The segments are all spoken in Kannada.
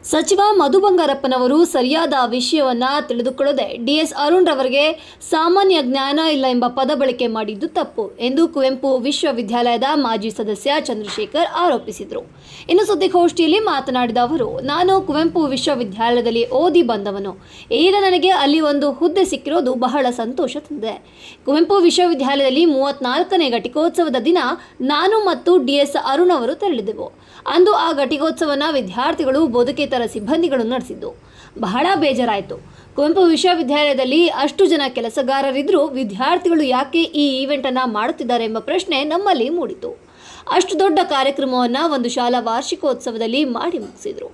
ಸಚಿವ ಮಧು ಬಂಗಾರಪ್ಪನವರು ಸರಿಯಾದ ವಿಷಯವನ್ನು ತಿಳಿದುಕೊಳ್ಳದೆ ಡಿಎಸ್ ಅರುಣ್ ರವರಿಗೆ ಸಾಮಾನ್ಯ ಜ್ಞಾನ ಇಲ್ಲ ಎಂಬ ಪದ ಬಳಕೆ ಮಾಡಿದ್ದು ತಪ್ಪು ಎಂದು ಕುವೆಂಪು ವಿಶ್ವವಿದ್ಯಾಲಯದ ಮಾಜಿ ಸದಸ್ಯ ಚಂದ್ರಶೇಖರ್ ಆರೋಪಿಸಿದರು. ಇನ್ನು ಸುದ್ದಿಗೋಷ್ಠಿಯಲ್ಲಿ ಮಾತನಾಡಿದ ಅವರು, ನಾನು ಕುವೆಂಪು ವಿಶ್ವವಿದ್ಯಾಲಯದಲ್ಲಿ ಓದಿ ಬಂದವನು. ಈಗ ನನಗೆ ಅಲ್ಲಿ ಒಂದು ಹುದ್ದೆ ಸಿಕ್ಕಿರೋದು ಬಹಳ ಸಂತೋಷ ತಂದಿದೆ. ಕುವೆಂಪು ವಿಶ್ವವಿದ್ಯಾಲಯದಲ್ಲಿ 34ನೇ ಘಟಿಕೋತ್ಸವದ ದಿನ ನಾನು ಮತ್ತು ಡಿಎಸ್ ಅರುಣ್ ಅವರು ತೆರಳಿದೆವು. ಅಂದು ಆ ಘಟಿಕೋತ್ಸವನ ವಿದ್ಯಾರ್ಥಿಗಳು ಬೋಧಕೇತರ ಸಿಬ್ಬಂದಿಗಳು ನಡೆಸಿದ್ದು ಬಹಳ ಬೇಜಾರಾಯಿತು. ಕುವೆಂಪು ವಿಶ್ವವಿದ್ಯಾಲಯದಲ್ಲಿ ಅಷ್ಟು ಜನ ಕೆಲಸಗಾರರಿದ್ದರೂ ವಿದ್ಯಾರ್ಥಿಗಳು ಯಾಕೆ ಈ ಈವೆಂಟನ್ನು ಮಾಡುತ್ತಿದ್ದಾರೆ ಎಂಬ ಪ್ರಶ್ನೆ ನಮ್ಮಲ್ಲಿ ಮೂಡಿತು. ಅಷ್ಟು ದೊಡ್ಡ ಕಾರ್ಯಕ್ರಮವನ್ನು ಒಂದು ಶಾಲಾ ವಾರ್ಷಿಕೋತ್ಸವದಲ್ಲಿ ಮಾಡಿ ಮುಗಿಸಿದರು.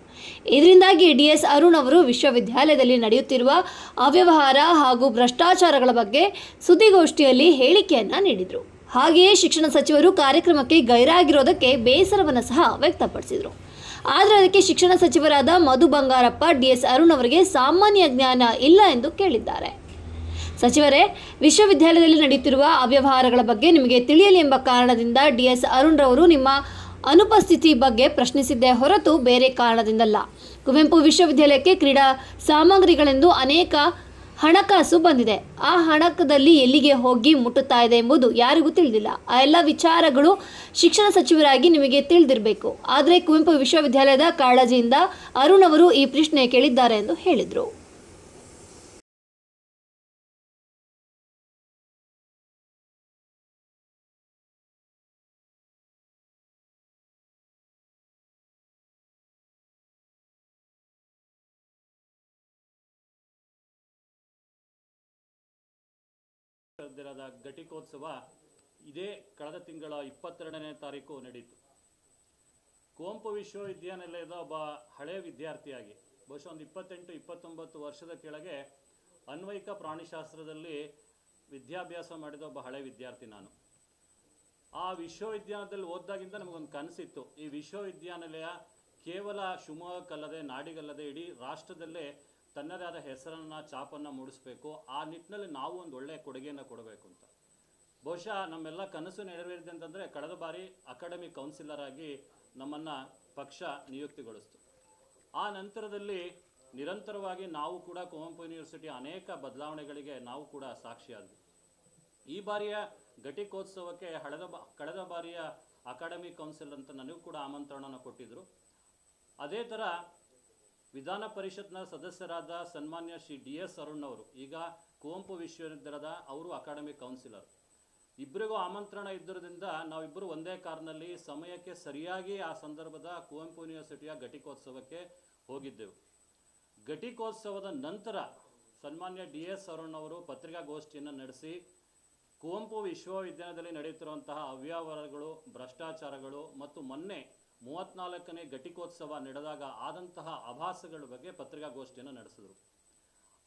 ಇದರಿಂದಾಗಿ ಡಿಎಸ್ ಅರುಣ್ ಅವರು ವಿಶ್ವವಿದ್ಯಾಲಯದಲ್ಲಿ ನಡೆಯುತ್ತಿರುವ ಅವ್ಯವಹಾರ ಹಾಗೂ ಭ್ರಷ್ಟಾಚಾರಗಳ ಬಗ್ಗೆ ಸುದ್ದಿಗೋಷ್ಠಿಯಲ್ಲಿ ಹೇಳಿಕೆಯನ್ನು ನೀಡಿದರು. ಹಾಗೆಯೇ ಶಿಕ್ಷಣ ಸಚಿವರು ಕಾರ್ಯಕ್ರಮಕ್ಕೆ ಗೈರಾಗಿರೋದಕ್ಕೆ ಬೇಸರವನ್ನು ಸಹ ವ್ಯಕ್ತಪಡಿಸಿದರು. ಆದರೆ ಅದಕ್ಕೆ ಶಿಕ್ಷಣ ಸಚಿವರಾದ ಮಧು ಬಂಗಾರಪ್ಪ ಡಿಎಸ್ ಅರುಣ್ ಅವರಿಗೆ ಸಾಮಾನ್ಯ ಜ್ಞಾನ ಇಲ್ಲ ಎಂದು ಕೇಳಿದ್ದಾರೆ. ಸಚಿವರೇ, ವಿಶ್ವವಿದ್ಯಾಲಯದಲ್ಲಿ ನಡೆಯುತ್ತಿರುವ ಅವ್ಯವಹಾರಗಳ ಬಗ್ಗೆ ನಿಮಗೆ ತಿಳಿಯಲಿ ಎಂಬ ಕಾರಣದಿಂದ ಡಿಎಸ್ ಅರುಣ್ ರವರು ನಿಮ್ಮ ಅನುಪಸ್ಥಿತಿ ಬಗ್ಗೆ ಪ್ರಶ್ನಿಸಿದ್ದೇ ಹೊರತು ಬೇರೆ ಕಾರಣದಿಂದಲ್ಲ. ಕುವೆಂಪು ವಿಶ್ವವಿದ್ಯಾಲಯಕ್ಕೆ ಕ್ರೀಡಾ ಸಾಮಗ್ರಿಗಳೆಂದು ಅನೇಕ ಹಣಕಾಸು ಬಂದಿದೆ. ಆ ಹಣದಲ್ಲಿ ಎಲ್ಲಿಗೆ ಹೋಗಿ ಮುಟ್ಟುತ್ತಾ ಇದೆ ಎಂಬುದು ಯಾರಿಗೂ ತಿಳಿದಿಲ್ಲ. ಆ ಎಲ್ಲ ವಿಚಾರಗಳು ಶಿಕ್ಷಣ ಸಚಿವರಾಗಿ ನಿಮಗೆ ತಿಳಿದಿರಬೇಕು. ಆದರೆ ಕುವೆಂಪು ವಿಶ್ವವಿದ್ಯಾಲಯದ ಕಾಳಜಿಯಿಂದ ಅರುಣ್ ಅವರು ಈ ಪ್ರಶ್ನೆ ಕೇಳಿದ್ದಾರೆ ಎಂದು ಹೇಳಿದರು. ಘಟಿಕೋತ್ಸವ ಇದೇ ಕಳೆದ ತಿಂಗಳ 22ನೇ ತಾರೀಕು ನಡೆಯಿತು. ಕುವೆಂಪು ವಿಶ್ವವಿದ್ಯಾನಿಲಯದ ಒಬ್ಬ ಹಳೆಯ ವಿದ್ಯಾರ್ಥಿಯಾಗಿ ಬಹುಶಃ ಒಂದು 28-29 ವರ್ಷದ ಕೆಳಗೆ ಅನ್ವಯಿಕ ಪ್ರಾಣಿಶಾಸ್ತ್ರದಲ್ಲಿ ವಿದ್ಯಾಭ್ಯಾಸ ಮಾಡಿದ ಒಬ್ಬ ಹಳೆಯ ವಿದ್ಯಾರ್ಥಿ ನಾನು. ಆ ವಿಶ್ವವಿದ್ಯಾಲಯದಲ್ಲಿ ಓದ್ದಾಗಿಂದ ನಮಗೊಂದು ಕನಸಿತ್ತು, ಈ ವಿಶ್ವವಿದ್ಯಾನಿಲಯ ಕೇವಲ ಶಿವಮೊಗ್ಗಕ್ಕಲ್ಲದೆ ನಾಡಿಗಲ್ಲದೆ ಇಡೀ ರಾಷ್ಟ್ರದಲ್ಲೇ ತನ್ನದೇ ಆದ ಹೆಸರನ್ನು ಛಾಪನ್ನು ಮೂಡಿಸಬೇಕು. ಆ ನಿಟ್ಟಿನಲ್ಲಿ ನಾವು ಒಂದು ಒಳ್ಳೆಯ ಕೊಡುಗೆಯನ್ನು ಕೊಡಬೇಕು ಅಂತ. ಬಹುಶಃ ನಮ್ಮೆಲ್ಲ ಕನಸು ನೆರವೇರಿದೆ ಅಂತಂದರೆ ಕಳೆದ ಬಾರಿ ಅಕಾಡೆಮಿಕ್ ಕೌನ್ಸಿಲರ್ ಆಗಿ ನಮ್ಮನ್ನು ಪಕ್ಷ ನಿಯುಕ್ತಿಗೊಳಿಸ್ತು. ಆ ನಂತರದಲ್ಲಿ ನಿರಂತರವಾಗಿ ನಾವು ಕೂಡ ಕುವೆಂಪು ಯೂನಿವರ್ಸಿಟಿ ಅನೇಕ ಬದಲಾವಣೆಗಳಿಗೆ ನಾವು ಕೂಡ ಸಾಕ್ಷಿಯಾದ್ವಿ. ಈ ಬಾರಿಯ ಘಟಿಕೋತ್ಸವಕ್ಕೆ ಕಳೆದ ಬಾರಿಯ ಅಕಾಡೆಮಿಕ್ ಕೌನ್ಸಿಲ್ ಅಂತ ನನಗೂ ಕೂಡ ಆಮಂತ್ರಣನ ಕೊಟ್ಟಿದ್ದರು. ಅದೇ ಥರ ವಿಧಾನ ಪರಿಷತ್ನ ಸದಸ್ಯರಾದ ಸನ್ಮಾನ್ಯ ಶ್ರೀ ಡಿಎಸ್ ಅರುಣ್ ಅವರು, ಈಗ ಕುವೆಂಪು ವಿಶ್ವವಿದ್ಯಾಲಯದ ಅವರು ಅಕಾಡೆಮಿಕ್ ಕೌನ್ಸಿಲರ್, ಇಬ್ಬರಿಗೂ ಆಮಂತ್ರಣ ಇದ್ದುದರಿಂದ ನಾವಿಬ್ಬರು ಒಂದೇ ಕಾರ್ನಲ್ಲಿ ಸಮಯಕ್ಕೆ ಸರಿಯಾಗಿ ಆ ಸಂದರ್ಭದ ಕುವೆಂಪು ಯೂನಿವರ್ಸಿಟಿಯ ಘಟಿಕೋತ್ಸವಕ್ಕೆ ಹೋಗಿದ್ದೆವು. ಘಟಿಕೋತ್ಸವದ ನಂತರ ಸನ್ಮಾನ್ಯ ಡಿಎಸ್ ಅರುಣ್ ಅವರು ಪತ್ರಿಕಾಗೋಷ್ಠಿಯನ್ನು ನಡೆಸಿ ಕುವೆಂಪು ವಿಶ್ವವಿದ್ಯಾಲಯದಲ್ಲಿ ನಡೆಯುತ್ತಿರುವಂತಹ ಅವ್ಯವಹಾರಗಳು, ಭ್ರಷ್ಟಾಚಾರಗಳು ಮತ್ತು ಮೊನ್ನೆ 34ನೇ ಘಟಿಕೋತ್ಸವ ನಡೆದಾಗ ಆದಂತಹ ಆಭಾಸಗಳ ಬಗ್ಗೆ ಪತ್ರಿಕಾಗೋಷ್ಠಿಯನ್ನು ನಡೆಸಿದರು.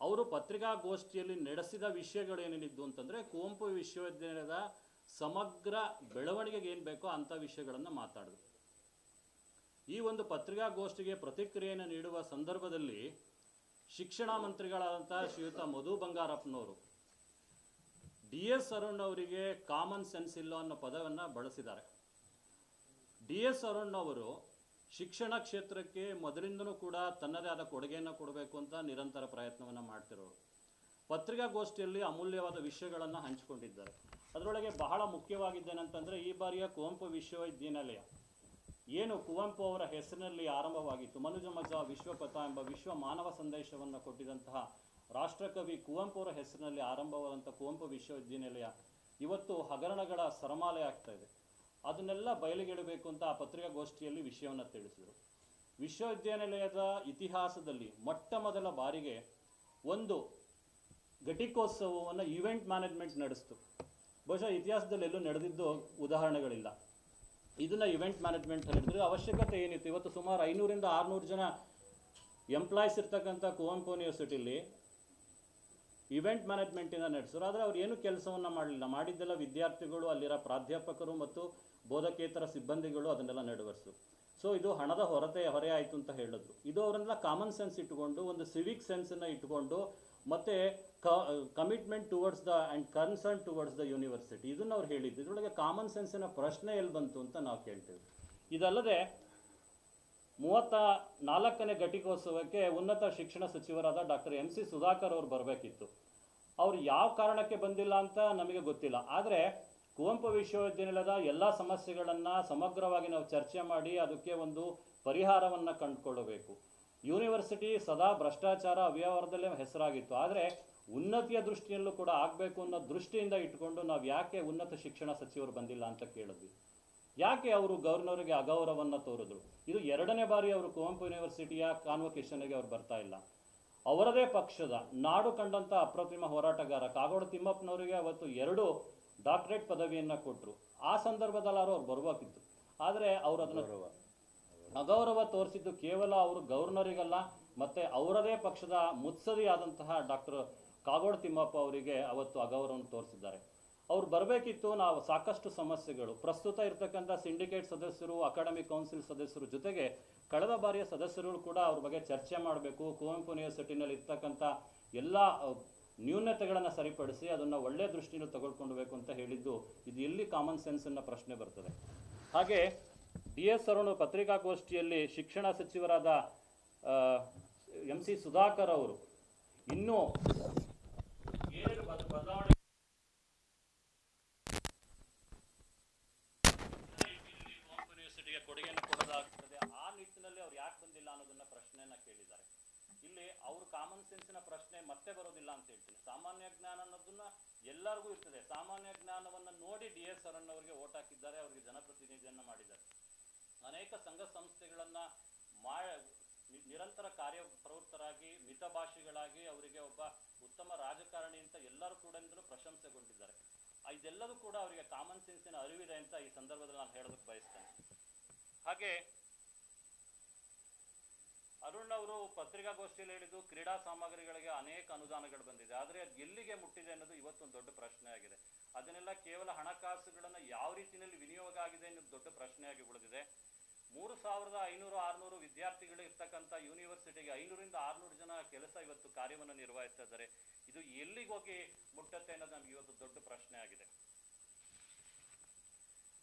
ಅವರು ಪತ್ರಿಕಾಗೋಷ್ಠಿಯಲ್ಲಿ ನಡೆಸಿದ ವಿಷಯಗಳು ಏನೇನಿದ್ದು ಅಂತಂದರೆ ಕುವೆಂಪು ವಿಶ್ವವಿದ್ಯಾಲಯದ ಸಮಗ್ರ ಬೆಳವಣಿಗೆಗೆ ಏನು ಬೇಕೋ ಅಂಥ ವಿಷಯಗಳನ್ನು ಮಾತಾಡಿದ್ರು. ಈ ಒಂದು ಪತ್ರಿಕಾಗೋಷ್ಠಿಗೆ ಪ್ರತಿಕ್ರಿಯೆಯನ್ನು ನೀಡುವ ಸಂದರ್ಭದಲ್ಲಿ ಶಿಕ್ಷಣ ಮಂತ್ರಿಗಳಾದಂಥ ಶ್ರೀಯುತ ಮಧು ಬಂಗಾರಪ್ಪನವರು ಡಿಎಸ್ ಅರುಣ್ ಅವರಿಗೆ ಕಾಮನ್ ಸೆನ್ಸ್ ಇಲ್ಲ ಅನ್ನೋ ಪದವನ್ನು ಬಳಸಿದ್ದಾರೆ. ಡಿಎಸ್ ಅರುಣ್ ಅವರು ಶಿಕ್ಷಣ ಕ್ಷೇತ್ರಕ್ಕೆ ಮೊದಲಿಂದನೂ ಕೂಡ ತನ್ನದೇ ಆದ ಕೊಡುಗೆಯನ್ನು ಕೊಡಬೇಕು ಅಂತ ನಿರಂತರ ಪ್ರಯತ್ನವನ್ನು ಮಾಡ್ತಿರೋರು. ಪತ್ರಿಕಾಗೋಷ್ಠಿಯಲ್ಲಿ ಅಮೂಲ್ಯವಾದ ವಿಷಯಗಳನ್ನು ಹಂಚಿಕೊಂಡಿದ್ದಾರೆ. ಅದರೊಳಗೆ ಬಹಳ ಮುಖ್ಯವಾಗಿದ್ದೇನೆಂತಂದರೆ, ಈ ಬಾರಿಯ ಕುವೆಂಪು ವಿಶ್ವವಿದ್ಯಾನಿಲಯ ಏನು ಕುವೆಂಪು ಅವರ ಹೆಸರಿನಲ್ಲಿ ಆರಂಭವಾಗಿತ್ತು, ಮನುಜ ಮಜ ವಿಶ್ವಪಥ ಎಂಬ ವಿಶ್ವ ಮಾನವ ಸಂದೇಶವನ್ನು ಕೊಟ್ಟಿದ್ದಂತಹ ರಾಷ್ಟ್ರಕವಿ ಕುವೆಂಪು ಅವರ ಹೆಸರಿನಲ್ಲಿ ಆರಂಭವಾದಂಥ ಕುವೆಂಪು ವಿಶ್ವವಿದ್ಯಾನಿಲಯ ಇವತ್ತು ಹಗರಣಗಳ ಸರಮಾಲೆ ಆಗ್ತಾ ಇದೆ. ಅದನ್ನೆಲ್ಲ ಬಯಲಿಗೆಡಬೇಕು ಅಂತ ಆ ಪತ್ರಿಕಾಗೋಷ್ಠಿಯಲ್ಲಿ ವಿಷಯವನ್ನು ತಿಳಿಸಿದರು. ವಿಶ್ವವಿದ್ಯಾನಿಲಯದ ಇತಿಹಾಸದಲ್ಲಿ ಮೊಟ್ಟ ಮೊದಲ ಬಾರಿಗೆ ಒಂದು ಘಟಿಕೋತ್ಸವವನ್ನು ಈವೆಂಟ್ ಮ್ಯಾನೇಜ್ಮೆಂಟ್ ನಡೆಸಿತು. ಬಹುಶಃ ಇತಿಹಾಸದಲ್ಲಿ ಎಲ್ಲೂ ನಡೆದಿದ್ದು ಉದಾಹರಣೆಗಳಿಲ್ಲ. ಇದನ್ನು ಈವೆಂಟ್ ಮ್ಯಾನೇಜ್ಮೆಂಟ್ ನಡೆದ್ರೆ ಅವಶ್ಯಕತೆ ಏನಿತ್ತು? ಇವತ್ತು ಸುಮಾರು 500-600 ಜನ ಎಂಪ್ಲಾಯೀಸ್ ಇರ್ತಕ್ಕಂಥ ಕುವೆಂಪು ಯೂನಿವರ್ಸಿಟಿಲಿ ಇವೆಂಟ್ ಮ್ಯಾನೇಜ್ಮೆಂಟಿಂದ ನಡೆಸಿದ್ರು. ಆದರೆ ಅವ್ರು ಏನು ಕೆಲಸವನ್ನು ಮಾಡಲಿಲ್ಲ. ಮಾಡಿದ್ದೆಲ್ಲ ವಿದ್ಯಾರ್ಥಿಗಳು, ಅಲ್ಲಿರೋ ಪ್ರಾಧ್ಯಾಪಕರು ಮತ್ತು ಬೋಧಕೇತರ ಸಿಬ್ಬಂದಿಗಳು ಅದನ್ನೆಲ್ಲ ನೆರವೇರಿಸಿದ್ರು. ಸೊ ಇದು ಹಣದ ಹೊರೆ ಆಯಿತು ಅಂತ ಹೇಳಿದ್ರು. ಇದು ಅವರೆಲ್ಲ ಕಾಮನ್ ಸೆನ್ಸ್ ಇಟ್ಟುಕೊಂಡು, ಒಂದು ಸಿವಿಕ್ ಸೆನ್ಸನ್ನು ಇಟ್ಟುಕೊಂಡು, ಮತ್ತು commitment towards the and concern towards the university, ಇದನ್ನು ಅವ್ರು ಹೇಳಿದ್ದು. ಇದರೊಳಗೆ ಕಾಮನ್ ಸೆನ್ಸಿನ ಪ್ರಶ್ನೆ ಎಲ್ಲಿ ಬಂತು ಅಂತ ನಾವು ಕೇಳ್ತೇವೆ. ಇದಲ್ಲದೆ 34ನೇ ಘಟಿಕೋತ್ಸವಕ್ಕೆ ಉನ್ನತ ಶಿಕ್ಷಣ ಸಚಿವರಾದ ಡಾಕ್ಟರ್ MC ಸುಧಾಕರ್ ಅವರು ಬರಬೇಕಿತ್ತು. ಅವರು ಯಾವ ಕಾರಣಕ್ಕೆ ಬಂದಿಲ್ಲ ಅಂತ ನಮಗೆ ಗೊತ್ತಿಲ್ಲ. ಆದರೆ ಕುವೆಂಪು ವಿಶ್ವವಿದ್ಯಾನಿಲಯದ ಎಲ್ಲ ಸಮಸ್ಯೆಗಳನ್ನು ಸಮಗ್ರವಾಗಿ ನಾವು ಚರ್ಚೆ ಮಾಡಿ ಅದಕ್ಕೆ ಒಂದು ಪರಿಹಾರವನ್ನು ಕಂಡುಕೊಳ್ಳಬೇಕು. ಯೂನಿವರ್ಸಿಟಿ ಸದಾ ಭ್ರಷ್ಟಾಚಾರ ಅವ್ಯವಹಾರದಲ್ಲೇ ಹೆಸರಾಗಿತ್ತು. ಆದರೆ ಉನ್ನತಿಯ ದೃಷ್ಟಿಯಲ್ಲೂ ಕೂಡ ಆಗಬೇಕು ಅನ್ನೋ ದೃಷ್ಟಿಯಿಂದ ಇಟ್ಕೊಂಡು ನಾವು ಯಾಕೆ ಉನ್ನತ ಶಿಕ್ಷಣ ಸಚಿವರು ಬಂದಿಲ್ಲ ಅಂತ ಕೇಳಿದ್ವಿ. ಯಾಕೆ ಅವರು ಗವರ್ನರ್ಗೆ ಅಗೌರವವನ್ನು ತೋರಿದ್ರು? ಇದು 2ನೇ ಬಾರಿ ಅವರು ಕುವೆಂಪು ಯೂನಿವರ್ಸಿಟಿಯ ಕಾನ್ವೊಕೇಶನ್ಗೆ ಅವ್ರು ಬರ್ತಾ ಇಲ್ಲ. ಅವರದೇ ಪಕ್ಷದ ನಾಡು ಕಂಡಂಥ ಅಪ್ರತಿಮ ಹೋರಾಟಗಾರ ಕಾಗೋಡು ತಿಮ್ಮಪ್ಪನವರಿಗೆ ಅವತ್ತು 2 ಡಾಕ್ಟರೇಟ್ ಪದವಿಯನ್ನು ಕೊಟ್ಟರು. ಆ ಸಂದರ್ಭದಲ್ಲಿ ಅವ್ರು ಬರಬೇಕಿತ್ತು. ಆದರೆ ಅವರು ಅದನ್ನು ಅಗೌರವ ತೋರಿಸಿದ್ದು ಕೇವಲ ಅವರು ಗವರ್ನರಿಗಲ್ಲ, ಮತ್ತು ಅವರದೇ ಪಕ್ಷದ ಮುತ್ಸದಿ ಆದಂತಹ ಡಾಕ್ಟರ್ ಕಾಗೋಡು ತಿಮ್ಮಪ್ಪ ಅವರಿಗೆ ಅವತ್ತು ಅಗೌರವವನ್ನು ತೋರಿಸಿದ್ದಾರೆ. ಅವ್ರು ಬರಬೇಕಿತ್ತು. ನಾವು ಸಾಕಷ್ಟು ಸಮಸ್ಯೆಗಳು ಪ್ರಸ್ತುತ ಇರ್ತಕ್ಕಂಥ ಸಿಂಡಿಕೇಟ್ ಸದಸ್ಯರು, ಅಕಾಡೆಮಿಕ್ ಕೌನ್ಸಿಲ್ ಸದಸ್ಯರು ಜೊತೆಗೆ ಕಳೆದ ಬಾರಿಯ ಸದಸ್ಯರು ಕೂಡ ಅವ್ರ ಬಗ್ಗೆ ಚರ್ಚೆ ಮಾಡಬೇಕು. ಕುವೆಂಪು ಯೂನಿವರ್ಸಿಟಿನಲ್ಲಿ ಇರ್ತಕ್ಕಂಥ ಎಲ್ಲ ನ್ಯೂನತೆಗಳನ್ನು ಸರಿಪಡಿಸಿ ಅದನ್ನು ಒಳ್ಳೆಯ ದೃಷ್ಟಿಯಿಂದ ತೆಗೆದುಕೊಳ್ಬೇಕು ಅಂತ ಹೇಳಿದ್ದು, ಇದು ಎಲ್ಲಿ ಕಾಮನ್ ಸೆನ್ಸನ್ನು ಪ್ರಶ್ನೆ ಬರ್ತದೆ. ಹಾಗೆ DS ಅರುಣ್ ಪತ್ರಿಕಾಗೋಷ್ಠಿಯಲ್ಲಿ ಶಿಕ್ಷಣ ಸಚಿವರಾದ MC ಸುಧಾಕರ್ ಅವರು ಇನ್ನೂ ಏನೇನು ಬದಲಾವಣೆ ಕುವೆಂಪು ಯೂನಿವರ್ಸಿಟಿಗೆ ಕೊಡುಗೆಯನ್ನು ಕೊಡೋದಾಗ್ತದೆ, ಆ ನಿಟ್ಟಿನಲ್ಲಿ ಅವ್ರು ಯಾಕೆ ಬಂದಿಲ್ಲ ಅನ್ನೋದನ್ನ ಪ್ರಶ್ನೆಯನ್ನ ಕೇಳಿದ್ದಾರೆ. ಇಲ್ಲಿ ಅವರು ಕಾಮನ್ ಸೆನ್ಸಿನ ಪ್ರಶ್ನೆ ಮತ್ತೆ ಬರೋದಿಲ್ಲ ಅಂತ ಹೇಳ್ತೀನಿ. ಸಾಮಾನ್ಯ ಜ್ಞಾನ ಅನ್ನೋದನ್ನ ಎಲ್ಲರಿಗೂ ಇರ್ತದೆ. ಸಾಮಾನ್ಯ ಜ್ಞಾನವನ್ನು ನೋಡಿ DS ಅರುಣ್ ಅವರಿಗೆ ಓಟ್ ಹಾಕಿದ್ದಾರೆ, ಅವರಿಗೆ ಜನಪ್ರತಿನಿಧಿಯನ್ನ ಮಾಡಿದ್ದಾರೆ. ಅನೇಕ ಸಂಘ ಸಂಸ್ಥೆಗಳನ್ನ ನಿರಂತರ ಕಾರ್ಯಪ್ರವೃತ್ತರಾಗಿ ಮಿತಭಾಷಿಗಳಾಗಿ ಅವರಿಗೆ ಒಬ್ಬ ಉತ್ತಮ ರಾಜಕಾರಣಿ ಅಂತ ಎಲ್ಲರೂ ಕೂಡ ಪ್ರಶಂಸೆಗೊಂಡಿದ್ದಾರೆ. ಇದೆಲ್ಲದೂ ಕೂಡ ಅವರಿಗೆ ಕಾಮನ್ ಸೆನ್ಸಿನ ಅರಿವಿದೆ ಅಂತ ಈ ಸಂದರ್ಭದಲ್ಲಿ ನಾನು ಹೇಳೋದಕ್ಕೆ ಬಯಸ್ತೇನೆ. ಹಾಗೆ ಅರುಣ್ ಅವರು ಪತ್ರಿಕಾಗೋಷ್ಠಿಯಲ್ಲಿ ಹೇಳಿದ್ದು ಕ್ರೀಡಾ ಸಾಮಗ್ರಿಗಳಿಗೆ ಅನೇಕ ಅನುದಾನಗಳು ಬಂದಿದೆ, ಆದರೆ ಅದು ಎಲ್ಲಿಗೆ ಮುಟ್ಟಿದೆ ಅನ್ನೋದು ಇವತ್ತೊಂದು ದೊಡ್ಡ ಪ್ರಶ್ನೆ ಆಗಿದೆ. ಅದನ್ನೆಲ್ಲ ಕೇವಲ ಹಣಕಾಸುಗಳನ್ನು ಯಾವ ರೀತಿಯಲ್ಲಿ ವಿನಿಯೋಗ ಆಗಿದೆ ಅನ್ನೋದು ದೊಡ್ಡ ಪ್ರಶ್ನೆಯಾಗಿ ಉಳಿದಿದೆ. 3500-600 ವಿದ್ಯಾರ್ಥಿಗಳು ಇರ್ತಕ್ಕಂಥ ಯೂನಿವರ್ಸಿಟಿಗೆ 500ರಿಂದ 600 ಜನ ಕೆಲಸ ಇವತ್ತು ಕಾರ್ಯವನ್ನು ನಿರ್ವಹಿಸ್ತಾ ಇದ್ದಾರೆ. ಇದು ಎಲ್ಲಿಗೆ ಹೋಗಿ ಮುಟ್ಟತ್ತೆ ಅನ್ನೋದು ನಮ್ಗೆ ಇವತ್ತು ದೊಡ್ಡ ಪ್ರಶ್ನೆ ಆಗಿದೆ.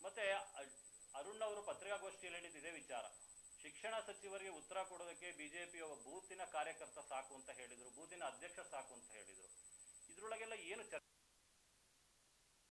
ಮತ್ತೆ ಅರುಣ್ ಅವರು ಪತ್ರಿಕಾಗೋಷ್ಠಿಯಲ್ಲಿ ಹೇಳಿದ ಇದೇ ವಿಚಾರ. ಶಿಕ್ಷಣ ಸಚಿವರಿಗೆ ಉತ್ತರ ಕೊಡೋದಕ್ಕೆ ಬಿಜೆಪಿ ಒಬ್ಬ ಬೂತಿನ ಕಾರ್ಯಕರ್ತ ಸಾಕು ಅಂತ ಹೇಳಿದ್ರು, ಬೂತಿನ ಅಧ್ಯಕ್ಷ ಸಾಕು ಅಂತ ಹೇಳಿದ್ರು. ಇದ್ರೊಳಗೆಲ್ಲ ಏನು